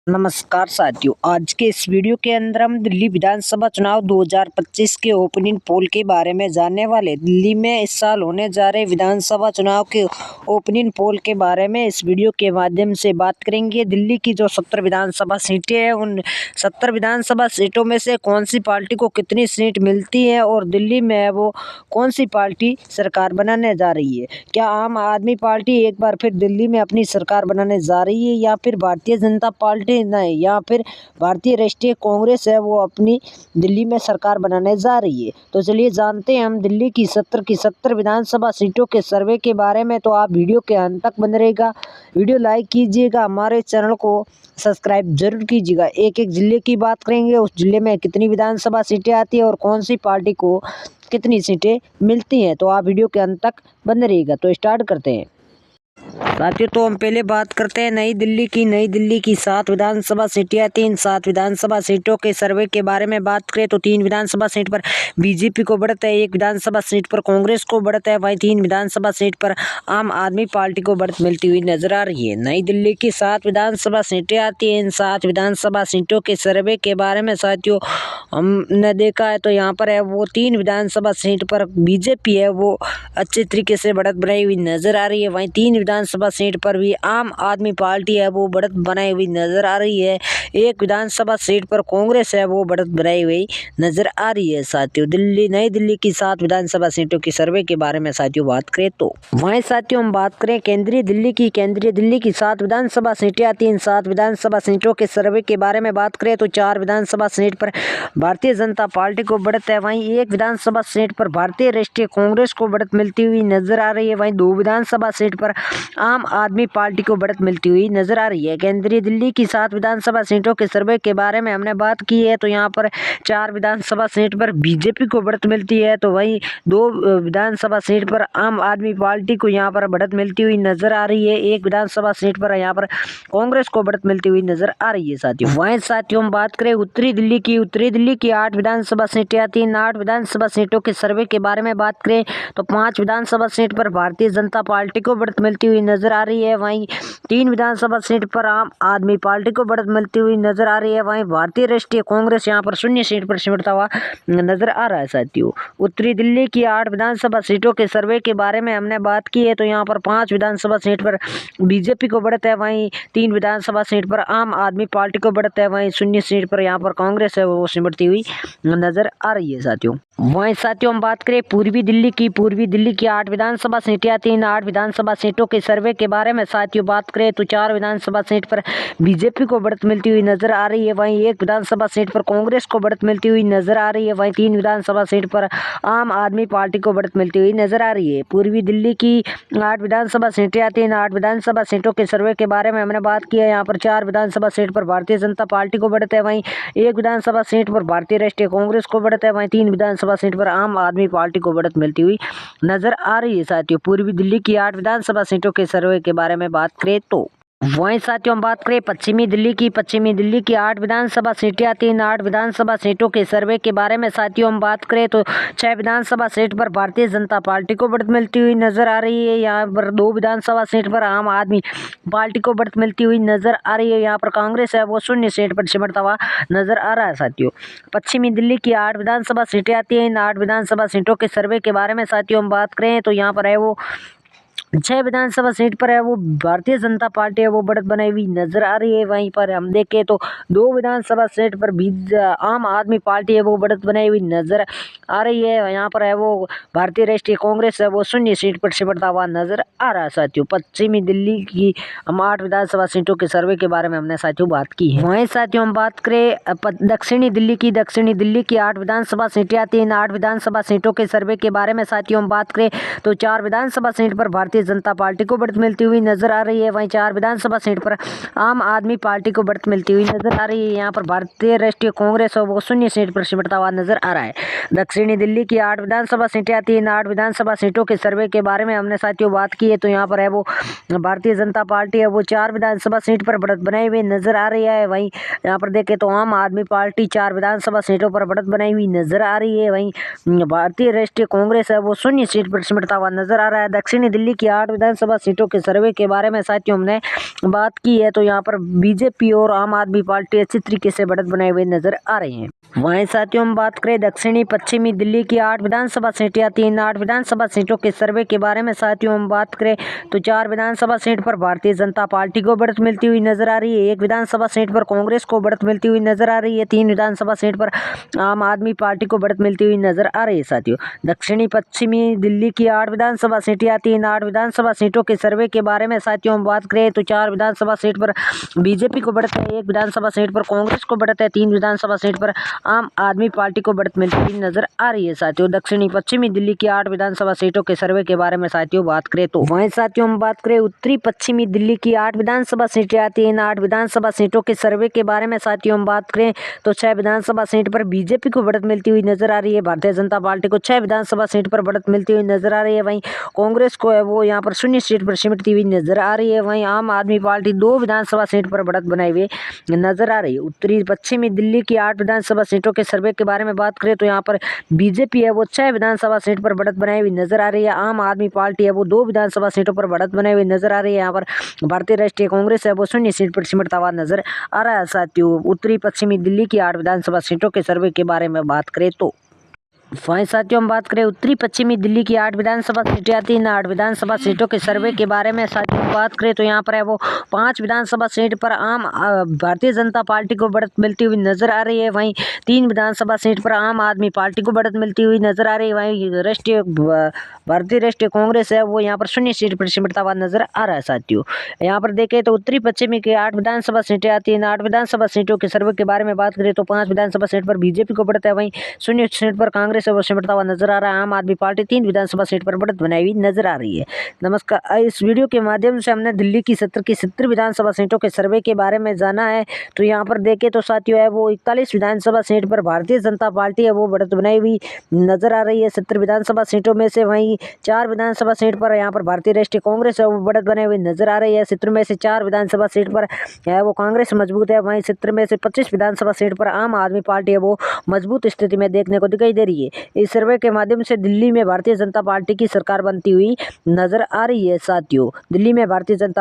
नमस्कार साथियों, आज के इस वीडियो के अंदर हम दिल्ली विधानसभा चुनाव 2025 के ओपिनियन पोल के बारे में जानने वाले। दिल्ली में इस साल होने जा रहे विधानसभा चुनाव के ओपिनियन पोल के बारे में इस वीडियो के माध्यम से बात करेंगे। दिल्ली की जो 70 विधानसभा सीटें हैं, उन 70 विधानसभा सीटों में से कौन सी पार्टी को कितनी सीट मिलती है और दिल्ली में वो कौन सी पार्टी सरकार बनाने जा रही है। क्या आम आदमी पार्टी एक बार फिर दिल्ली में अपनी सरकार बनाने जा रही है या फिर भारतीय जनता पार्टी नहीं, या फिर भारतीय राष्ट्रीय कांग्रेस है वो अपनी दिल्ली में सरकार बनाने जा रही है। तो चलिए जानते हैं हम दिल्ली की 70 विधानसभा सीटों के सर्वे के बारे में। तो आप वीडियो के अंत तक बने रहेगा, वीडियो लाइक कीजिएगा, हमारे चैनल को सब्सक्राइब जरूर कीजिएगा। एक एक जिले की बात करेंगे, उस जिले में कितनी विधानसभा सीटें आती है और कौन सी पार्टी को कितनी सीटें मिलती हैं। तो आप वीडियो के अंत तक बने रहिएगा। तो स्टार्ट करते हैं साथियों। तो हम पहले बात करते हैं नई दिल्ली की 7 विधानसभा सीटें आती हैं। इन 7 विधानसभा सीटों के सर्वे के बारे में बात करें तो 3 विधानसभा सीट पर बीजेपी को बढ़त है, 1 विधानसभा सीट पर कांग्रेस को बढ़त है, वहीं 3 विधानसभा सीट पर आम आदमी पार्टी को बढ़त मिलती हुई नजर आ रही है। नई दिल्ली की 7 विधानसभा सीटें आती हैं। इन 7 विधानसभा सीटों के सर्वे के बारे में साथियों हमने देखा है तो यहाँ पर है वो 3 विधानसभा सीट पर बीजेपी है वो अच्छे तरीके से बढ़त बनाई हुई नजर आ रही है। वहीं 3 विधानसभा सीट पर भी आम आदमी पार्टी है वो बढ़त बनाई हुई नजर आ रही है। 1 विधानसभा सीट पर कांग्रेस है वो बढ़त बनाई हुई नजर आ रही है। साथियों नई दिल्ली की 7 विधानसभा सीटों की सर्वे के बारे में साथियों बात करें तो वहीं साथियों हम बात करें केंद्रीय दिल्ली की 7 विधानसभा सीटें आती हैं। इन 7 विधानसभा सीटों के सर्वे के बारे में बात करें तो 4 विधानसभा सीट पर भारतीय जनता पार्टी को बढ़त है, वहीं 1 विधानसभा सीट पर भारतीय राष्ट्रीय कांग्रेस को बढ़त मिलती हुई नजर आ रही है। वहीं 2 विधानसभा सीट पर आम आदमी पार्टी को बढ़त मिलती हुई नजर आ रही है। केंद्रीय दिल्ली की 7 विधानसभा सीटों के सर्वे के बारे में हमने बात की है तो यहाँ पर 4 विधानसभा सीट पर बीजेपी को बढ़त मिलती है, तो वहीं 2 विधानसभा सीट पर आम आदमी पार्टी को यहाँ पर बढ़त मिलती हुई नजर आ रही है। 1 विधानसभा सीट पर यहाँ पर कांग्रेस को बढ़त मिलती हुई नजर आ रही है। साथियों वहीं साथियों हम बात करें उत्तरी दिल्ली की 8 विधानसभा सीटें आती हैं। 8 विधानसभा सीटों के सर्वे के बारे में बात करें तो 5 विधानसभा सीट पर भारतीय जनता पार्टी को बढ़त मिलती हुई नजर आ रही है। वहीं 3 विधानसभा सीट पर आम आदमी पार्टी को बढ़त मिलती हुई नजर आ रही है। वहीं भारतीय राष्ट्रीय कांग्रेस यहाँ पर 0 सीट पर सिमटता हुआ नजर आ रहा है। साथियों उत्तरी दिल्ली की 8 विधानसभा सीटों के सर्वे के बारे में हमने बात की है तो यहाँ पर 5 विधानसभा सीट पर बीजेपी को बढ़त है, वहीं 3 विधानसभा सीट पर आम आदमी पार्टी को बढ़त है, वहीं 0 सीट पर यहाँ पर कांग्रेस है वो सिमटती हुई नजर आ रही है। साथियों वहीं साथियों हम बात करें पूर्वी दिल्ली की 8 विधानसभा सीटें आती हैं। 8 विधानसभा सीटों के सर्वे के बारे में साथियों बात करें तो 4 विधानसभा सीट पर बीजेपी को बढ़त मिलती हुई नजर आ रही है, वहीं 1 विधानसभा सीट पर कांग्रेस को बढ़त मिलती हुई नजर आ रही है, वहीं 3 विधानसभा सीट पर आम आदमी पार्टी को बढ़त मिलती हुई नजर आ रही है। पूर्वी दिल्ली की 8 विधानसभा सीटें आती हैं। 8 विधानसभा सीटों के सर्वे के बारे में हमने बात की है। यहाँ पर 4 विधानसभा सीट पर भारतीय जनता पार्टी को बढ़त है, वहीं 1 विधानसभा सीट पर भारतीय राष्ट्रीय कांग्रेस को बढ़त है, वहीं 3 विधानसभा सीट पर आम आदमी पार्टी को बढ़त मिलती हुई नजर आ रही है। साथियों पूर्वी दिल्ली की 8 विधानसभा सीटों के सर्वे के बारे में बात करें तो वहीं साथियों हम बात करें पश्चिमी दिल्ली की 8 विधानसभा सीटें आती हैं। 8 विधानसभा सीटों के सर्वे के बारे में साथियों हम बात करें तो 6 विधानसभा सीट पर भारतीय जनता पार्टी को बढ़त मिलती हुई नजर आ रही है। यहाँ पर 2 विधानसभा सीट पर आम आदमी पार्टी को बढ़त मिलती हुई नजर आ रही है। यहाँ पर कांग्रेस है वो 0 सीट पर सिमटता हुआ नजर आ रहा है। साथियों पश्चिमी दिल्ली की 8 विधानसभा सीटें आती हैं। इन 8 विधानसभा सीटों के सर्वे के बारे में साथियों हम बात करें तो यहाँ पर है वो 6 विधानसभा सीट पर है वो भारतीय जनता पार्टी है वो बढ़त बनाई हुई नजर आ रही है। वहीं पर हम देखें तो 2 विधानसभा सीट पर भी आम आदमी पार्टी है वो बढ़त बनाई हुई नजर आ रही है। यहाँ पर है वो भारतीय राष्ट्रीय कांग्रेस है वो 0 सीट पर सिमटता हुआ नजर आ रहा है। साथियों पश्चिमी दिल्ली की हम 8 विधानसभा सीटों के सर्वे के बारे में हमने साथियों बात की है। वहीं साथियों हम बात करें दक्षिणी दिल्ली की 8 विधानसभा सीटें आती हैं। 8 विधानसभा सीटों के सर्वे के बारे में साथियों हम बात करें तो 4 विधानसभा सीट पर भारतीय जनता पार्टी को बढ़त मिलती हुई नजर आ रही है, वहीं 4 विधानसभा सीट पर आम आदमी पार्टी को बढ़त मिलती हुई नजर आ रही है। यहाँ पर भारतीय राष्ट्रीय कांग्रेस है वो 0 सीट पर सिमटता हुआ नजर आ रहा है। दक्षिणी दिल्ली की 8 विधानसभा सीटें आती हैं। 8 विधानसभा सीटों के सर्वे के बारे में हमने साथियों बात की है तो यहाँ पर है वो भारतीय जनता पार्टी है वो 4 विधानसभा सीट पर बढ़त बनाई हुई नजर आ रही है। वहीं यहाँ पर देखें तो आम आदमी पार्टी 4 विधानसभा सीटों पर बढ़त बनाई हुई नजर आ रही है, वहीं भारतीय राष्ट्रीय कांग्रेस है वो 0 सीट पर सिमटता हुआ नजर आ रहा है। दक्षिणी दिल्ली की 8 विधानसभा सीटों के सर्वे के बारे में साथियों हमने बात की है, तो यहाँ पर बीजेपी और आम आदमी पार्टी अच्छी तरीके से बढ़त बनाए हुए नजर आ रही हैं। वहीं साथियों हम बात करें दक्षिणी पश्चिमी दिल्ली की 8 विधानसभा सीटें आती हैं। 8 विधानसभा सीटों के सर्वे के बारे में साथियों हम बात करें तो 4 विधानसभा सीट पर भारतीय जनता पार्टी को बढ़त मिलती हुई नजर आ रही है। 1 विधानसभा सीट पर कांग्रेस को बढ़त मिलती हुई नजर आ रही है। 3 विधानसभा सीट पर आम आदमी पार्टी को बढ़त मिलती हुई नजर आ रही है। साथियों दक्षिणी पश्चिमी दिल्ली की 8 विधानसभा सीटें आती हैं। 8 विधानसभा सीटों के सर्वे के बारे में साथियों हम बात करें तो 4 विधानसभा सीट पर बीजेपी को बढ़त है। 1 विधानसभा सीट पर कांग्रेस को बढ़त है। 3 विधानसभा सीट पर आम आदमी पार्टी को बढ़त मिलती हुई नजर आ रही है। साथियों दक्षिणी पश्चिमी दिल्ली की 8 विधानसभा सीटों के सर्वे के बारे में साथियों बात करें तो वहीं साथियों हम बात करें उत्तरी पश्चिमी दिल्ली की 8 विधानसभा सीटें आती हैं। 8 विधानसभा सीटों के सर्वे के बारे में साथियों हम बात करें तो 6 विधानसभा सीट पर बीजेपी को बढ़त मिलती हुई नजर आ रही है। भारतीय जनता पार्टी को 6 विधानसभा सीट पर बढ़त मिलती हुई नजर आ रही है। वहीं कांग्रेस को है वो यहाँ पर 0 सीट पर सिमटती हुई नजर आ रही है। वहीं आम आदमी पार्टी 2 विधानसभा सीट पर बढ़त बनाए हुए नजर आ रही है। उत्तरी पश्चिमी दिल्ली की 8 विधानसभा सीटों के सर्वे के बारे में बात करें तो यहाँ पर बीजेपी है वो 6 विधानसभा सीट पर बढ़त बनाई हुई नजर आ रही है। आम आदमी पार्टी है वो 2 विधानसभा सीटों पर बढ़त बनाई हुई नजर आ रही है। यहाँ पर भारतीय राष्ट्रीय कांग्रेस है वो 0 सीट पर सिमटता हुआ नजर आ रहा है। साथियों उत्तरी पश्चिमी दिल्ली की 8 विधानसभा सीटों के सर्वे के बारे में बात करें तो वहीं साथियों हम बात करें उत्तरी पश्चिमी दिल्ली की 8 विधानसभा सीटें आती हैं। 8 विधानसभा सीटों के सर्वे के बारे में साथियों बात करें तो यहाँ पर है वो 5 विधानसभा सीट पर आम भारतीय जनता पार्टी को बढ़त मिलती हुई नजर आ रही है। वहीं 3 विधानसभा सीट पर आम आदमी पार्टी को बढ़त मिलती हुई नजर आ रही है। वहीं भारतीय राष्ट्रीय कांग्रेस है वो यहाँ पर 0 सीट पर सिमटता हुआ नजर आ रहा है। साथियों यहाँ पर देखें तो उत्तरी पश्चिमी की 8 विधानसभा सीटें आती हैं। 8 विधानसभा सीटों के सर्वे के बारे में बात करें तो 5 विधानसभा सीट पर बीजेपी को बढ़त है। वहीं 0 सीट पर कांग्रेस से वो सिमटता हुआ नजर आ रहा है। आम आदमी पार्टी 3 विधानसभा सीट पर बढ़त बनाई हुई नजर आ रही है। नमस्कार, इस वीडियो के माध्यम से हमने दिल्ली की 70 विधानसभा सीटों के सर्वे के बारे में जाना है। तो यहाँ पर देखें तो साथियों है वो 41 विधानसभा सीट पर भारतीय जनता पार्टी है वो बढ़त बनाई हुई नजर आ रही है 70 विधानसभा सीटों में से। वहीं 4 विधानसभा सीट पर यहाँ पर भारतीय राष्ट्रीय कांग्रेस है वो बढ़त बनाई हुई नजर आ रही है। 70 में से 4 विधानसभा सीट पर है वो कांग्रेस मजबूत है। वहीं 70 में से 25 विधानसभा सीट पर आम आदमी पार्टी है वो मजबूत स्थिति में देखने को दिखाई दे रही है। इस सर्वे के माध्यम से दिल्ली में भारतीय जनता पार्टी की सरकार बनती हुई नजर आ रही है। साथियों दिल्ली में भारतीय जनता